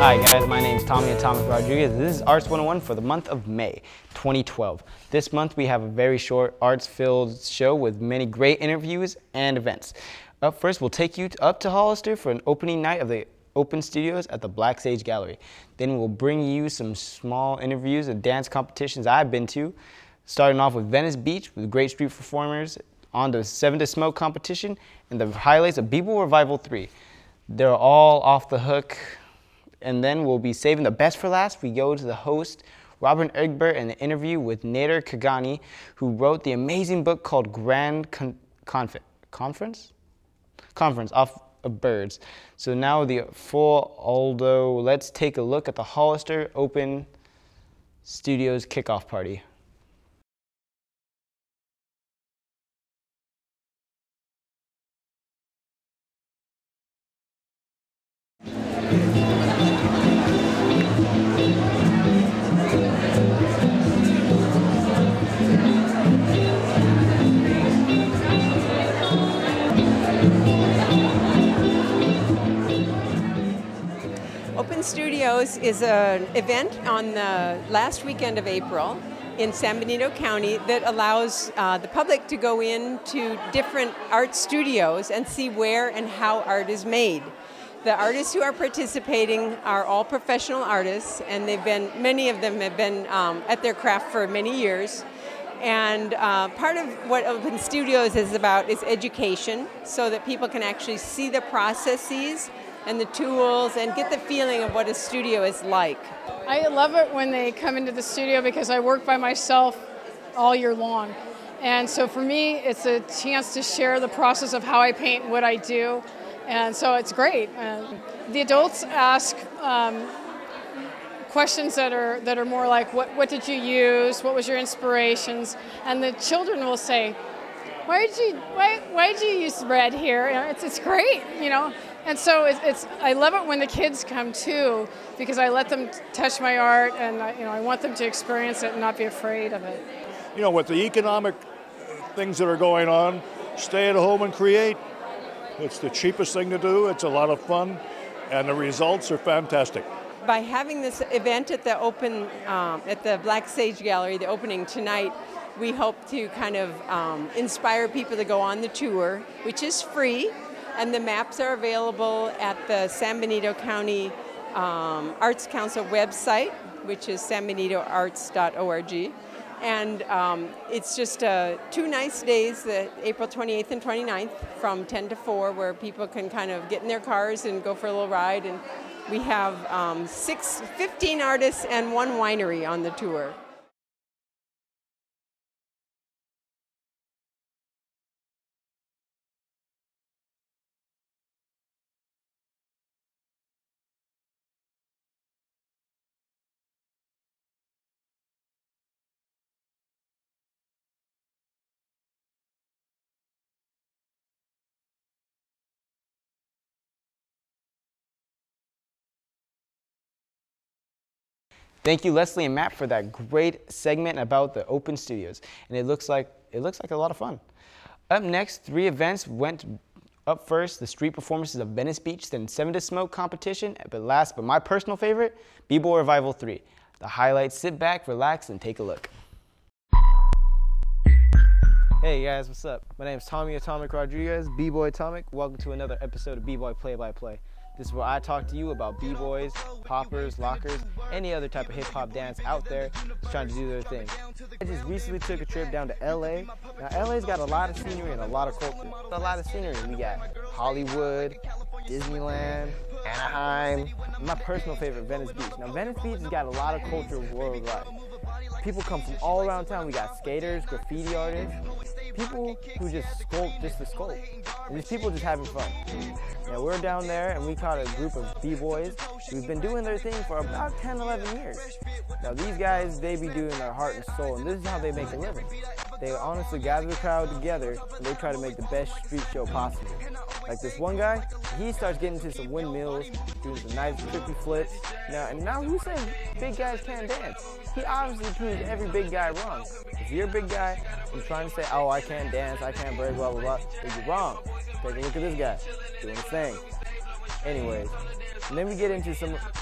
Hi guys, my name is Tommy Atomic Rodriguez. This is Arts 101 for the month of May 2012. This month we have a very short arts-filled show with many great interviews and events. Up first, we'll take you up to Hollister for an opening night of the Open Studios at the Black Sage Gallery. Then we'll bring you some small interviews and dance competitions I've been to, starting off with Venice Beach with great street performers on the 7 to Smoke competition and the highlights of B-Boy Revival 3. They're all off the hook. And then we'll be saving the best for last. We go to the host, Robert Egbert, and an interview with Nadar Khaghani, who wrote the amazing book called Grand Conference Off of Birds. So now the full Aldo, let's take a look at the Hollister Open Studios kickoff party. Open Studios is an event on the last weekend of April in San Benito County that allows the public to go into different art studios and see where and how art is made. The artists who are participating are all professional artists, and many of them have been at their craft for many years. And part of what Open Studios is about is education, so that people can actually see the processes and the tools and get the feeling of what a studio is like. I love it when they come into the studio because I work by myself all year long. And so for me, it's a chance to share the process of how I paint, what I do. And so it's great. The adults ask questions that are more like, what did you use? What was your inspirations? And the children will say, why did you use red here? You know, it's great, you know. And so I love it when the kids come too, because I let them touch my art, and I want them to experience it and not be afraid of it. You know, with the economic things that are going on, stay at home and create. It's the cheapest thing to do. It's a lot of fun, and the results are fantastic. By having this event at the at the Black Sage Gallery, the opening tonight, we hope to kind of inspire people to go on the tour, which is free. And the maps are available at the San Benito County Arts Council website, which is sanbenitoarts.org. And it's just 2 nice days, April 28th and 29th, from 10 to 4, where people can kind of get in their cars and go for a little ride. And we have 15 artists and 1 winery on the tour. Thank you, Leslie and Matt, for that great segment about the Open Studios. And it looks like a lot of fun. Up next, 3 events went up first: the street performances of Venice Beach, then 7 to Smoke competition, but last, but my personal favorite, B-Boy Revival 3. The highlights: sit back, relax, and take a look. Hey guys, what's up? My name is Tommy Atomic Rodriguez, B-Boy Atomic. Welcome to another episode of B-Boy Play-by-Play. This is where I talk to you about b-boys, poppers, lockers, any other type of hip-hop dance out there that's trying to do their thing. I just recently took a trip down to LA. Now LA's got a lot of scenery and a lot of culture. A lot of scenery. We got Hollywood, Disneyland, Anaheim, and my personal favorite, Venice Beach. Now Venice Beach has got a lot of culture worldwide. People come from all around town. We got skaters, graffiti artists, people who just sculpt just to sculpt. And these people just having fun. Now we're down there and we caught a group of b-boys who've been doing their thing for about 10, 11 years. Now these guys, they be doing their heart and soul, and this is how they make a living. They honestly gather the crowd together and they try to make the best street show possible. Like this one guy, he starts getting into some windmills, doing some nice trippy flips. Now who says big guys can't dance? He obviously proves every big guy wrong. If you're a big guy and trying to say, oh, I can't dance, I can't break, blah, blah, blah, then you're wrong. Take a look at this guy, doing his thing. Anyways, And then we get into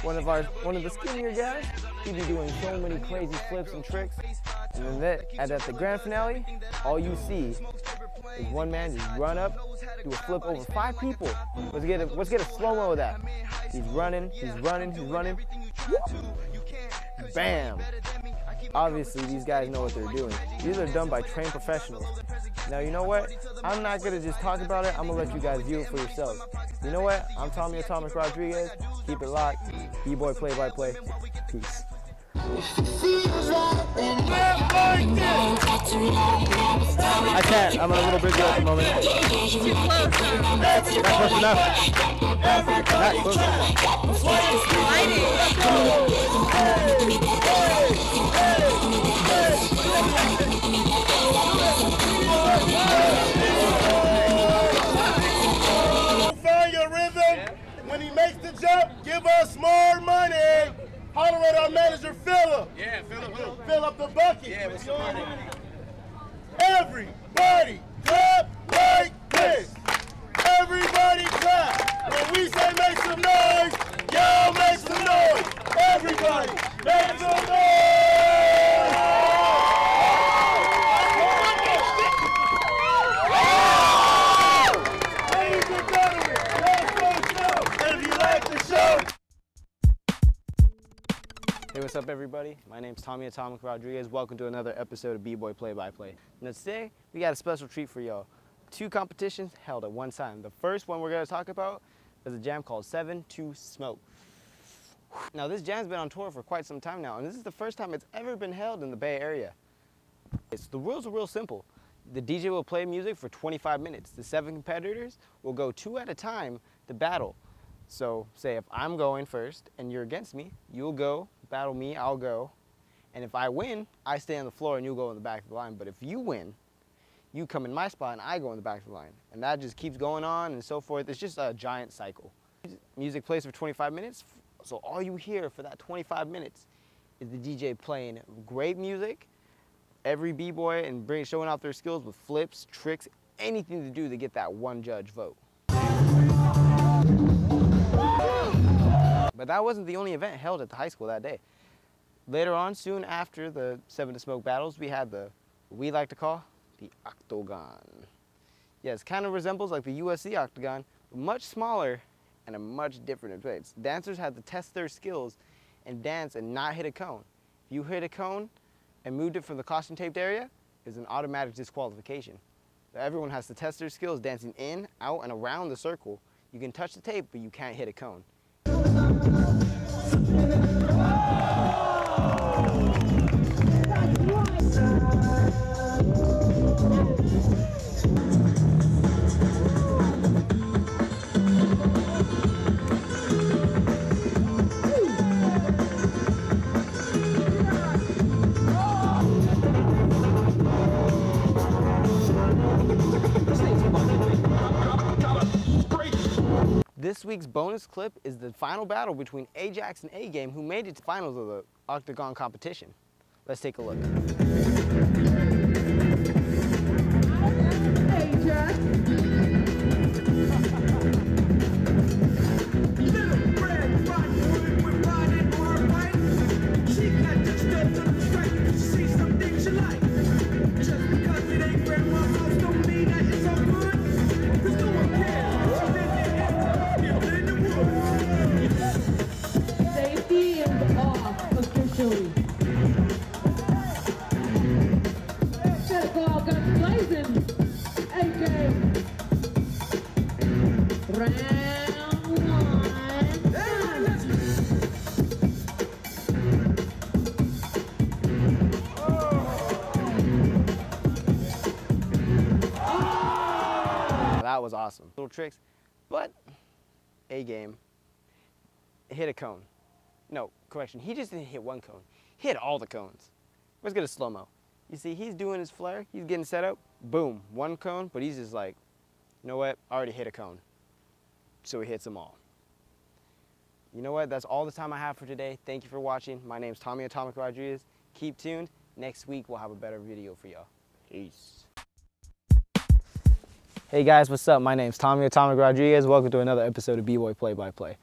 one of the skinnier guys. He be doing so many crazy flips and tricks. And then at the grand finale, all you see is one man just run up, do a flip over 5 people. Let's get a slow-mo of that. He's running, he's running, he's running. Bam! Obviously, these guys know what they're doing. These are done by trained professionals. Now, you know what? I'm not going to just talk about it. I'm going to let you guys view it for yourselves. You know what? I'm Tommy Atomic Rodriguez. Keep it locked. B-Boy Play-by-Play. Peace. I can't. I'm a little busy at the moment. Too close. Not close enough. Not close Find your rhythm. When he makes the jump, give us more money. Holler at our manager, Philip. Yeah, Fill up the bucket. Yeah, what's the money? Everybody clap like this. Everybody clap. When we say make some noise, y'all make some noise. Everybody make some noise. Ladies and gentlemen, let's go show. If you like the show. Hey, what's up, everybody? My name's Tommy Atomic Rodriguez. Welcome to another episode of B-Boy Play-by-Play. Now today, we got a special treat for y'all. 2 competitions held at one time. The first one we're gonna talk about is a jam called 7 to Smoke. Now this jam's been on tour for quite some time now, and this is the first time it's ever been held in the Bay Area. The rules are real simple. The DJ will play music for 25 minutes. The 7 competitors will go 2 at a time to battle. So say if I'm going first and you're against me, you'll go, battle me, I'll go. And if I win, I stay on the floor and you'll go in the back of the line. But if you win, you come in my spot and I go in the back of the line. And that just keeps going on and so forth. It's just a giant cycle. Music plays for 25 minutes. So all you hear for that 25 minutes is the DJ playing great music, every B-boy and showing off their skills with flips, tricks, anything to do to get that one judge vote. But that wasn't the only event held at the high school that day. Later on, soon after the 7 to Smoke battles, we had what we like to call the Octagon. Yes, kind of resembles like the USC Octagon, but much smaller and a much different approach. Dancers had to test their skills and dance and not hit a cone. If you hit a cone and moved it from the caution taped area, it's an automatic disqualification. So everyone has to test their skills dancing in, out, and around the circle. You can touch the tape, but you can't hit a cone. This week's bonus clip is the final battle between Ajax and A-Game, who made it to finals of the Octagon competition. Let's take a look. Ajax. That was awesome. Little tricks, but A-Game hit a cone. No, correction, he just didn't hit one cone. He hit all the cones. Let's get a slow-mo. You see, he's doing his flare, he's getting set up, boom, one cone, but he's just like, you know what, I already hit a cone. So he hits them all. You know what, that's all the time I have for today. Thank you for watching. My name's Tommy Atomic Rodriguez. Keep tuned. Next week, we'll have a better video for y'all. Peace. Hey guys, what's up? My name's Tommy Atomic Rodriguez. Welcome to another episode of B-Boy Play-by-Play.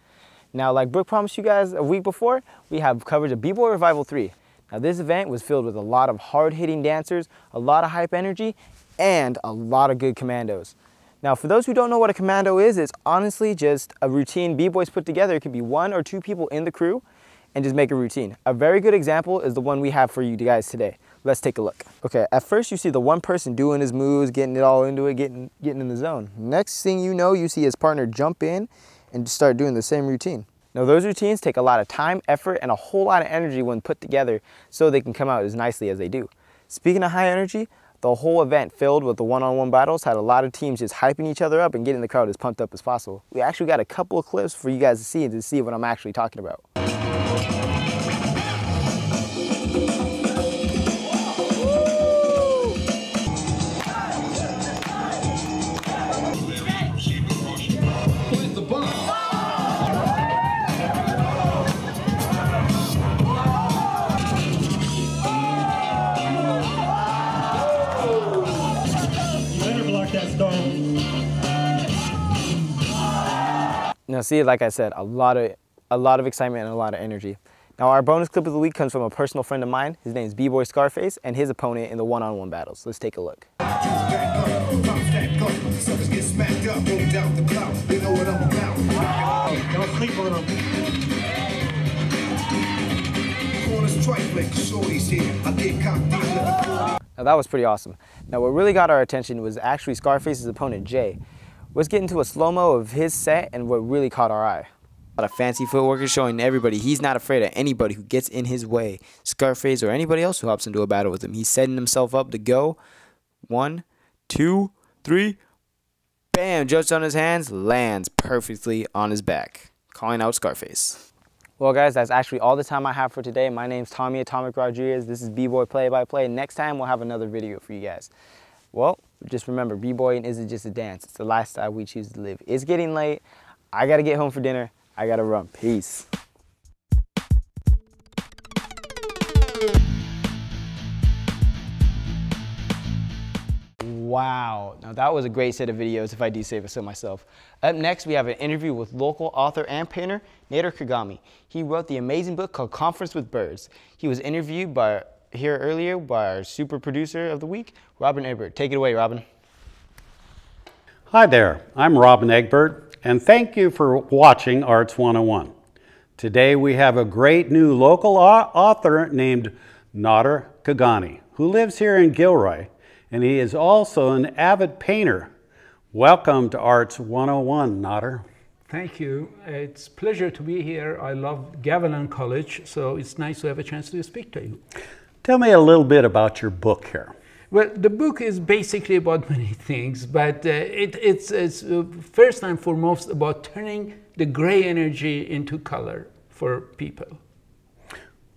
Now, like Brooke promised you guys a week before, we have coverage of B-Boy Revival 3. Now, this event was filled with a lot of hard-hitting dancers, a lot of hype energy, and a lot of good commandos. Now, for those who don't know what a commando is, it's honestly just a routine B-Boys put together. It could be 1 or 2 people in the crew and just make a routine. A very good example is the one we have for you guys today. Let's take a look. Okay, at first you see the one person doing his moves, getting it all into it, getting in the zone. Next thing you know, you see his partner jump in and start doing the same routine. Now, those routines take a lot of time, effort, and a whole lot of energy when put together so they can come out as nicely as they do. Speaking of high energy, the whole event filled with the one-on-one battles had a lot of teams just hyping each other up and getting the crowd as pumped up as possible. We actually got a couple of clips for you guys to see what I'm actually talking about. Now see, like I said, a lot of excitement and a lot of energy. Now our bonus clip of the week comes from a personal friend of mine. His name is B-Boy Scarface and his opponent in the one-on-one battles. Let's take a look. Don't sleep on them. Now that was pretty awesome. Now what really got our attention was actually Scarface's opponent, Jay. Let's get into a slow-mo of his set and what really caught our eye. A lot of fancy footwork is showing everybody he's not afraid of anybody who gets in his way. Scarface or anybody else who hops into a battle with him. He's setting himself up to go. 1, 2, 3. Bam! Jumps on his hands, lands perfectly on his back. Calling out Scarface. Well guys, that's actually all the time I have for today. My name's Tommy Atomic Rodriguez. This is B-Boy Play by Play. Next time we'll have another video for you guys. Well, just remember, B-Boying isn't just a dance. It's the lifestyle we choose to live. It's getting late. I gotta get home for dinner. I gotta run. Peace. Wow, now that was a great set of videos if I do say so myself. Up next, we have an interview with local author and painter, Nadar Khaghani. He wrote the amazing book called Conference with Birds. He was interviewed here earlier by our super producer of the week, Robin Egbert. Take it away, Robin. Hi there, I'm Robin Egbert, and thank you for watching Arts 101. Today we have a great new local author named Nadar Khaghani, who lives here in Gilroy, and he is also an avid painter. Welcome to Arts 101, Nadar. Thank you. It's a pleasure to be here. I love Gavilan College, so it's nice to have a chance to speak to you. Tell me a little bit about your book here. Well, the book is basically about many things, but it's first and foremost about turning the gray energy into color for people.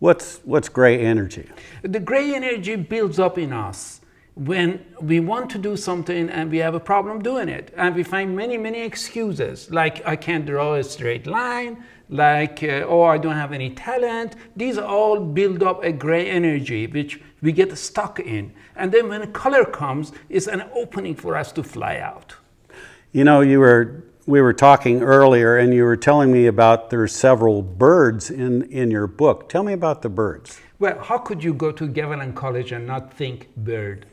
What's gray energy? The gray energy builds up in us when we want to do something and we have a problem doing it. And we find many excuses, like I can't draw a straight line, like, oh, I don't have any talent. These all build up a gray energy, which we get stuck in. And then when color comes, it's an opening for us to fly out. You know, we were talking earlier and you were telling me about there's several birds in your book. Tell me about the birds. Well, how could you go to Gavilan College and not think bird?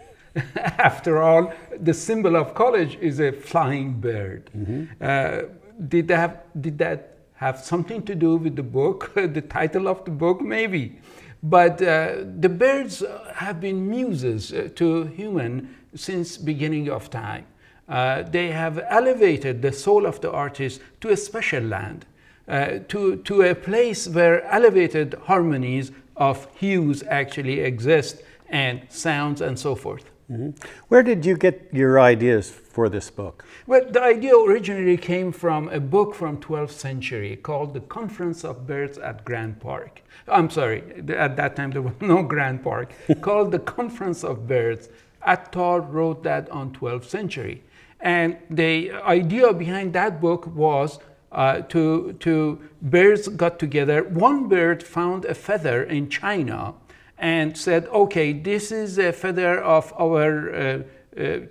After all, the symbol of college is a flying bird. Mm-hmm. Did that have something to do with the book, the title of the book? Maybe. But the birds have been muses to human since beginning of time. They have elevated the soul of the artist to a special land, to a place where elevated harmonies of hues actually exist, and sounds and so forth. Mm-hmm. Where did you get your ideas for this book? Well, the idea originally came from a book from 12th century called The Conference of Birds at Grand Park. I'm sorry, at that time there was no Grand Park. Called The Conference of Birds. Attar wrote that on 12th century. And the idea behind that book was birds got together. One bird found a feather in China and said, okay, this is a feather of our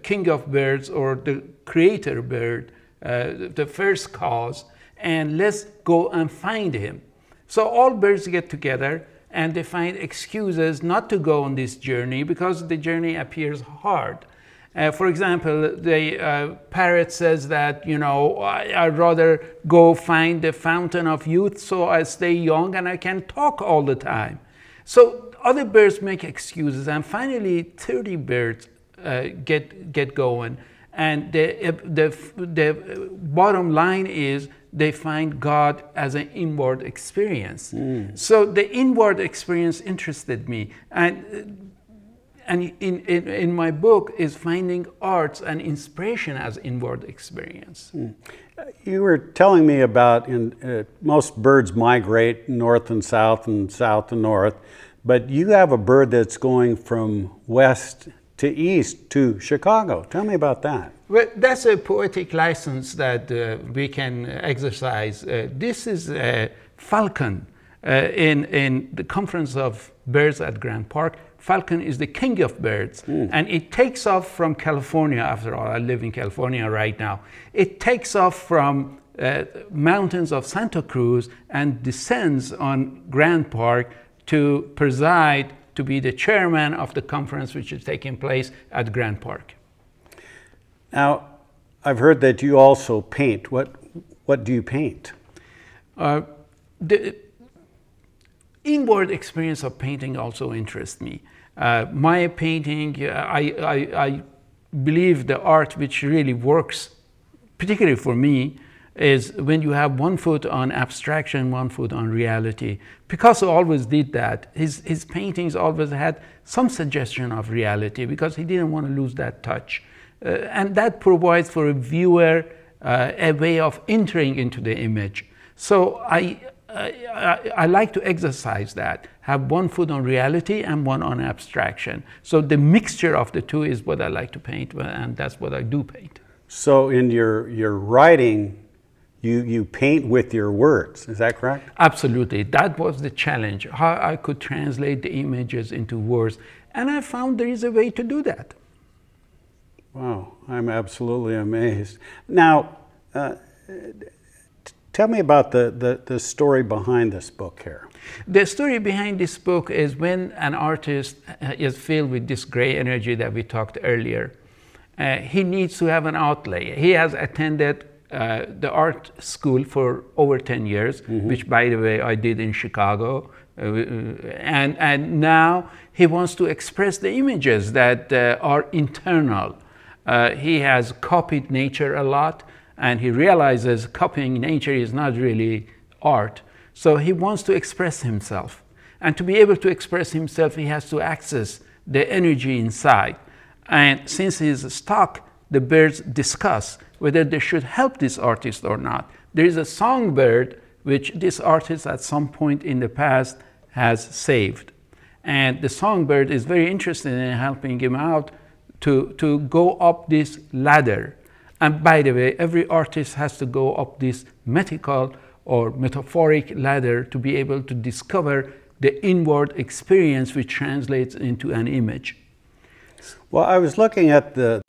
king of birds, or the creator bird, the first cause. and let's go and find him. So all birds get together and they find excuses not to go on this journey because the journey appears hard. For example, the parrot says that, you know, I'd rather go find the fountain of youth so I stay young and I can talk all the time. So other birds make excuses, and finally 30 birds get going. And the bottom line is they find God as an inward experience. So the inward experience interested me. And in my book is finding arts and inspiration as inward experience. You were telling me about most birds migrate north and south to north, but you have a bird that's going from west to east to Chicago. Tell me about that. Well, that's a poetic license that we can exercise. This is a falcon in the conference of birds at Grant Park. Falcon is the king of birds, and it takes off from California. After all, I live in California right now. It takes off from mountains of Santa Cruz and descends on Grant Park to preside, to be the chairman of the conference which is taking place at Grant Park. Now, I've heard that you also paint. What do you paint? The inward experience of painting also interests me. My painting, I believe the art which really works, particularly for me, is when you have one foot on abstraction, one foot on reality. Picasso always did that. His paintings always had some suggestion of reality because he didn't want to lose that touch. And that provides for a viewer a way of entering into the image. So I like to exercise that, have one foot on reality and one on abstraction. So the mixture of the two is what I like to paint, and that's what I do paint. So in your writing, you paint with your words, is that correct? Absolutely. That was the challenge, how I could translate the images into words. And I found there is a way to do that. Wow, I'm absolutely amazed. Now, tell me about the story behind this book here. The story behind this book is when an artist is filled with this gray energy that we talked earlier, he needs to have an outlay. He has attended the art school for over 10 years, which, by the way, I did in Chicago. And now he wants to express the images that are internal. He has copied nature a lot, and he realizes copying nature is not really art. So he wants to express himself. And to be able to express himself, he has to access the energy inside. And since he's stuck, the birds discuss whether they should help this artist or not. There is a songbird which this artist at some point in the past has saved. And the songbird is very interested in helping him out to go up this ladder. And by the way, every artist has to go up this mythical or metaphoric ladder to be able to discover the inward experience which translates into an image. Well, I was looking at the